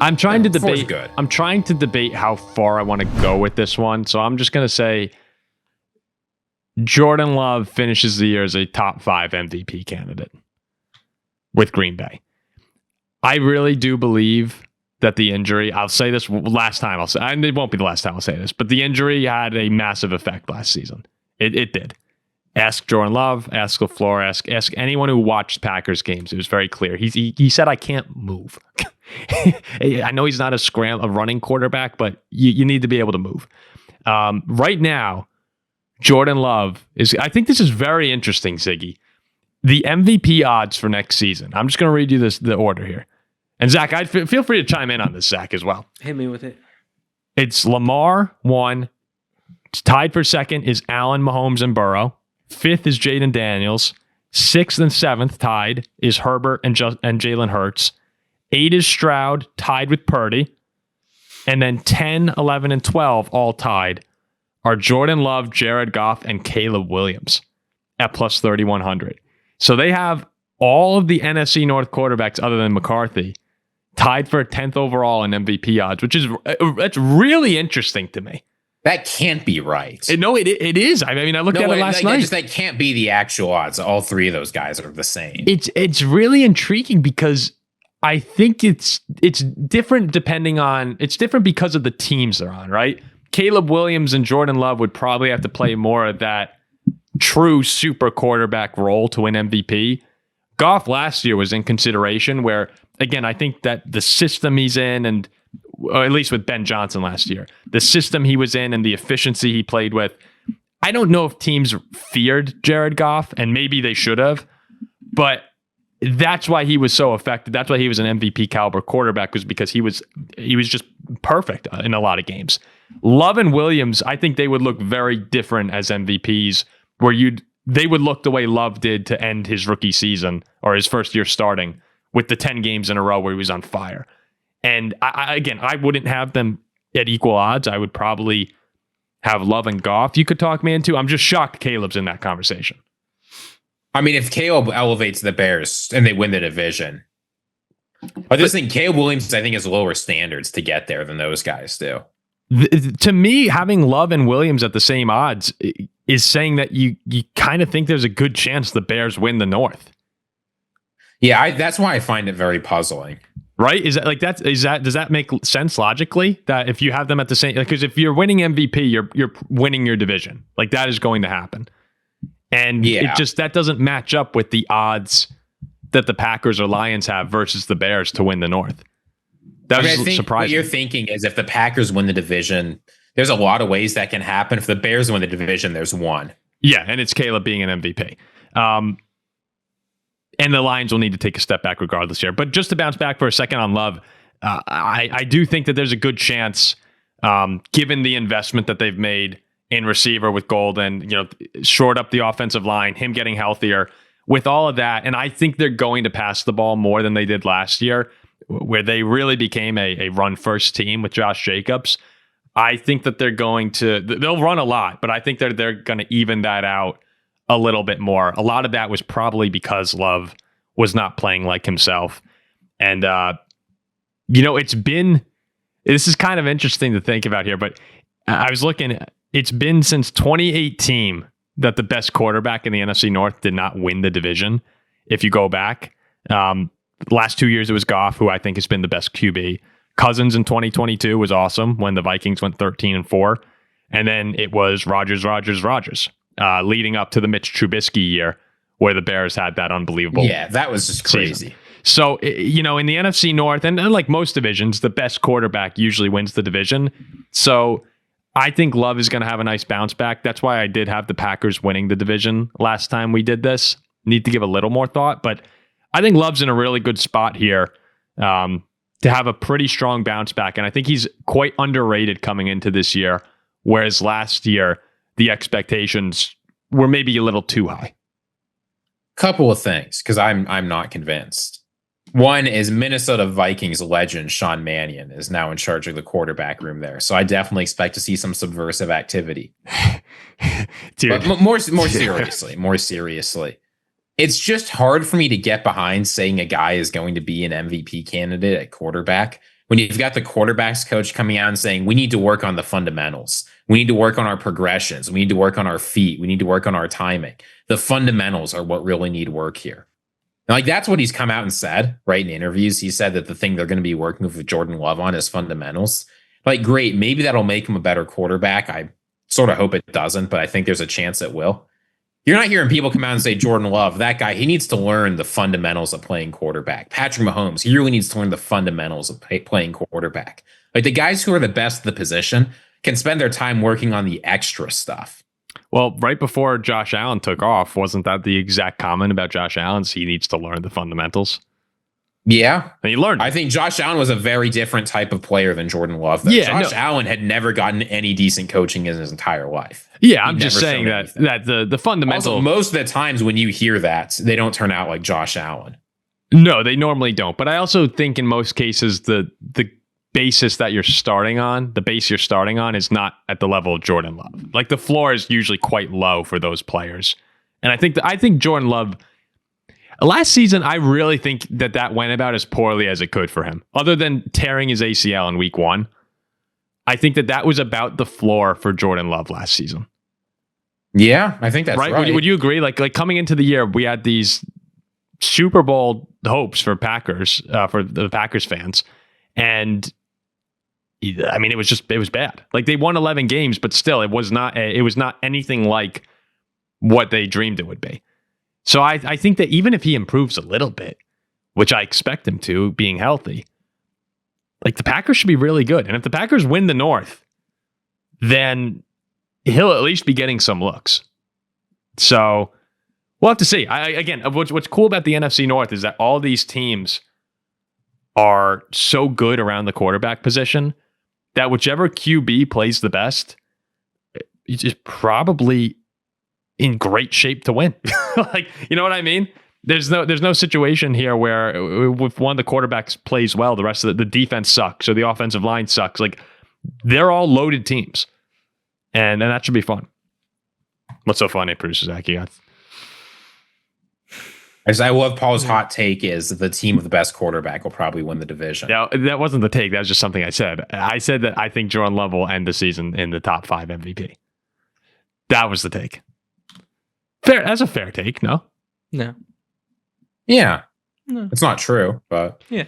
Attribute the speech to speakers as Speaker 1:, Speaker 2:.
Speaker 1: I'm trying to debate.
Speaker 2: Good.
Speaker 1: I'm trying to debate how far I want to go with this one. So I'm just going to say Jordan Love finishes the year as a top 5 MVP candidate with Green Bay. I really do believe that the injury, I'll say this last time, and it won't be the last time I'll say this, but the injury had a massive effect last season. It did. Ask Jordan Love, ask LaFleur, ask anyone who watched Packers games. It was very clear. He said, I can't move. I know he's not a running quarterback, but you need to be able to move. Right now, Jordan Love I think this is very interesting, Ziggy. The MVP odds for next season. I'm just going to read you the order here. And Zach, feel free to chime in on this, Zach, as well.
Speaker 3: Hit me with it.
Speaker 1: It's Lamar, 1. Tied for second is Allen, Mahomes, and Burrow. 5th is Jaden Daniels. 6th and 7th tied is Herbert and Jalen Hurts. 8 is Stroud, tied with Purdy. And then 10, 11, and 12, all tied, are Jordan Love, Jared Goff, and Caleb Williams at plus 3,100. So they have all of the NFC North quarterbacks other than McCarthy tied for 10th overall in MVP odds, that's really interesting to me.
Speaker 2: That can't be right.
Speaker 1: No, it is. I mean, I looked at it last night.
Speaker 2: That can't be the actual odds. All 3 of those guys are the same.
Speaker 1: It's really intriguing because I think it's different it's different because of the teams they're on, right? Caleb Williams and Jordan Love would probably have to play more of that true super quarterback role to win MVP. Goff last year was in consideration where, again, I think that the system he's in or at least with Ben Johnson last year, the system he was in and the efficiency he played with, I don't know if teams feared Jared Goff, and maybe they should have, but that's why he was so effective. That's why he was an MVP caliber quarterback, was because he was just perfect in a lot of games. Love and Williams, I think they would look very different as MVPs, where they would look the way Love did to end his rookie season or his first year starting with the 10 games in a row where he was on fire. And I wouldn't have them at equal odds. I would probably have Love and Goff you could talk me into. I'm just shocked Caleb's in that conversation.
Speaker 2: I mean, if Caleb elevates the Bears and they win the division, I just think Caleb Williams, I think, has lower standards to get there than those guys do.
Speaker 1: To me, having Love and Williams at the same odds is saying that you kind of think there's a good chance the Bears win the North.
Speaker 2: Yeah, that's why I find it very puzzling.
Speaker 1: Right? Does that make sense logically? That if you have them at the same, because if you're winning MVP, you're winning your division. Like, that is going to happen. And that doesn't match up with the odds that the Packers or Lions have versus the Bears to win the North. That was surprising.
Speaker 2: What you're thinking is if the Packers win the division, there's a lot of ways that can happen. If the Bears win the division, there's one.
Speaker 1: Yeah, and it's Caleb being an MVP. And the Lions will need to take a step back regardless here. But just to bounce back for a second on Love, I do think that there's a good chance, given the investment that they've made in receiver with Golden, shored up the offensive line, him getting healthier, with all of that. And I think they're going to pass the ball more than they did last year, where they really became a run-first team with Josh Jacobs. I think that they'll run a lot, but I think they're going to even that out a little bit more. A lot of that was probably because Love was not playing like himself. And, this is kind of interesting to think about here, but I was looking, it's been since 2018 that the best quarterback in the NFC North did not win the division. If you go back, last 2 years, it was Goff, who I think has been the best QB. Cousins in 2022 was awesome when the Vikings went 13-4. And then it was Rodgers. Leading up to the Mitch Trubisky year where the Bears had that unbelievable.
Speaker 2: Yeah, that was just crazy.
Speaker 1: Season. So, in the NFC North, and like most divisions, the best quarterback usually wins the division. So I think Love is going to have a nice bounce back. That's why I did have the Packers winning the division last time we did this. Need to give a little more thought, but I think Love's in a really good spot here to have a pretty strong bounce back. And I think he's quite underrated coming into this year, whereas last year, the expectations were maybe a little too high.
Speaker 2: Couple of things, because I'm not convinced. One is Minnesota Vikings legend Sean Mannion is now in charge of the quarterback room there. So I definitely expect to see some subversive activity.
Speaker 1: Dude.
Speaker 2: But more seriously, it's just hard for me to get behind saying a guy is going to be an MVP candidate at quarterback when you've got the quarterbacks coach coming out and saying, we need to work on the fundamentals. We need to work on our progressions. We need to work on our feet. We need to work on our timing. The fundamentals are what really need work here. And like, that's what he's come out and said, right? In interviews, he said that the thing they're going to be working with Jordan Love on is fundamentals. Like, great. Maybe that'll make him a better quarterback. I sort of hope it doesn't, but I think there's a chance it will. You're not hearing people come out and say, Jordan Love, that guy, he needs to learn the fundamentals of playing quarterback. Patrick Mahomes, he really needs to learn the fundamentals of playing quarterback. Like, the guys who are the best at the position can spend their time working on the extra stuff.
Speaker 1: Well, right before Josh Allen took off, wasn't that the exact comment about Josh Allen's? He needs to learn the fundamentals.
Speaker 2: Yeah.
Speaker 1: And he learned.
Speaker 2: I think Josh Allen was a very different type of player than Jordan Love. Josh Allen had never gotten any decent coaching in his entire life.
Speaker 1: Yeah, I'm just saying that the fundamental.
Speaker 2: Also, most of the times when you hear that, they don't turn out like Josh Allen.
Speaker 1: No, they normally don't. But I also think in most cases the basis that you're starting on, the base you're starting on, is not at the level of Jordan Love. Like, the floor is usually quite low for those players, and I think Jordan Love. Last season, I really think that went about as poorly as it could for him. Other than tearing his ACL in week 1, I think that was about the floor for Jordan Love last season.
Speaker 2: Yeah, I think that's right.
Speaker 1: Would you agree? Like coming into the year, we had these Super Bowl hopes for the Packers fans, and I mean, it was bad. Like, they won 11 games, but still, it was not anything like what they dreamed it would be. So I think that even if he improves a little bit, which I expect him to, being healthy, like, the Packers should be really good. And if the Packers win the North, then he'll at least be getting some looks. So we'll have to see. Again, what's cool about the NFC North is that all these teams are so good around the quarterback position that whichever QB plays the best is probably in great shape to win. Like, you know what I mean? There's no situation here where if one of the quarterbacks plays well, the rest of the defense sucks or the offensive line sucks. Like, they're all loaded teams, and that should be fun. What's so funny, producer Zach? You got?
Speaker 2: I love Paul's hot take is the team with the best quarterback will probably win the division.
Speaker 1: No, that wasn't the take. That was just something I said. I said that I think Jordan Love will end the season in the top 5 MVP. That was the take. Fair. That's a fair take, no?
Speaker 3: No.
Speaker 2: Yeah.
Speaker 3: No.
Speaker 2: It's not true, but
Speaker 3: Yeah.